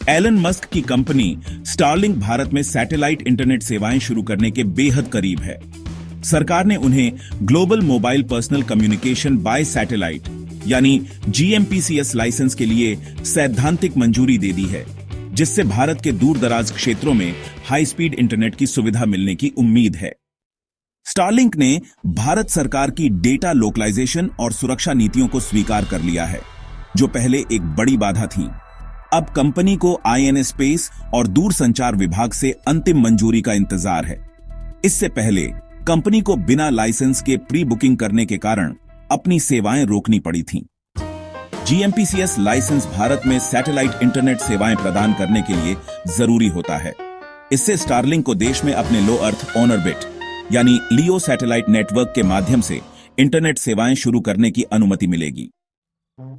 Elon Musk की company Starlink Bharat में satellite internet सेवाएं शुरू करने के बेहद करीब है। सरकार ने उन्हें global mobile personal communication bye satellite यानी GMPCS लाइसेंस के लिए सैद्धांतिक मंजूरी दे दी है, जिससे भारत के दूर दराज क्षेत्रों में हाई स्पीड इंटरनेट की सुविधा मिलने की उम्मीद है। स्टारलिंक ने भारत सरकार की डेटा लोकलाइजेशन और सुरक्षा नीतियों को स्वीकार कर लिया है, जो पहले एक बड़ी बाधा थी। अब कंपनी को INA स्पेस और दूरसंचार विभाग से अंतिम मंजूरी का इंतजार है। इससे पहले कंपनी को बिना लाइसेंस के प्री बुकिंग करने के कारण अपनी सेवाएं रोकनी पड़ी थीं। GMPCS लाइसेंस भारत में सैटेलाइट इंटरनेट सेवाएं प्रदान करने के लिए जरूरी होता है। इससे स्टारलिंक को देश में अपने लो अर्थ ऑर्बिट यानी लियो सैटेलाइट नेटवर्क के माध्यम से इंटरनेट सेवाएं शुरू करने की अनुमति मिलेगी।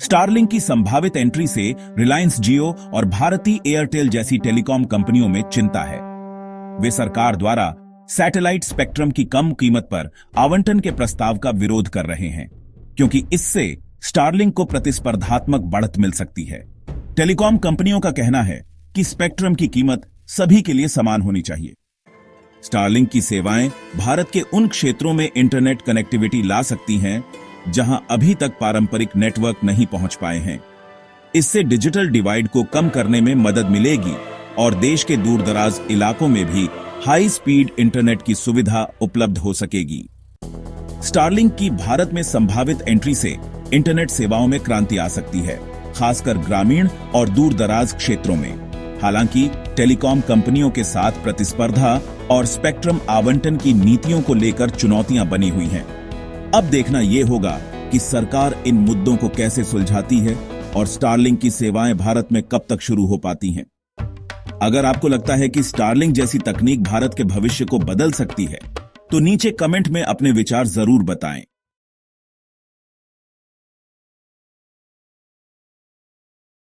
स्टारलिंक की संभावित एंट्री से रिलायंस जियो और भारती एयरटेल जैसी टेलीकॉम कंपनियों में चिंता है। वे सरकार द्वारा सैटेलाइट स्पेक्ट्रम की कम कीमत पर आवंटन के प्रस्ताव का विरोध कर रहे हैं, क्योंकि इससे स्टारलिंक को प्रतिस्पर्धात्मक बढ़त मिल सकती है। टेलीकॉम कंपनियों का कहना है कि स्पेक्ट्रम की कीमत सभी के लिए समान होनी चाहिए। स्टारलिंक की सेवाएं भारत के उन क्षेत्रों में इंटरनेट कनेक्टिविटी ला सकती हैं जहां अभी तक पारंपरिक नेटवर्क नहीं पहुंच पाए हैं। इससे डिजिटल डिवाइड को कम करने में मदद मिलेगी और देश के दूर दराज इलाकों में भी हाई स्पीड इंटरनेट की सुविधा उपलब्ध हो सकेगी। स्टारलिंक की भारत में संभावित एंट्री से इंटरनेट सेवाओं में क्रांति आ सकती है, खासकर ग्रामीण और दूर दराज क्षेत्रों में। हालांकि टेलीकॉम कंपनियों के साथ प्रतिस्पर्धा और स्पेक्ट्रम आवंटन की नीतियों को लेकर चुनौतियां बनी हुई हैं। अब देखना यह होगा कि सरकार इन मुद्दों को कैसे सुलझाती है और स्टारलिंक की सेवाएं भारत में कब तक शुरू हो पाती हैं। अगर आपको लगता है कि स्टारलिंक जैसी तकनीक भारत के भविष्य को बदल सकती है, तो नीचे कमेंट में अपने विचार जरूर बताएं।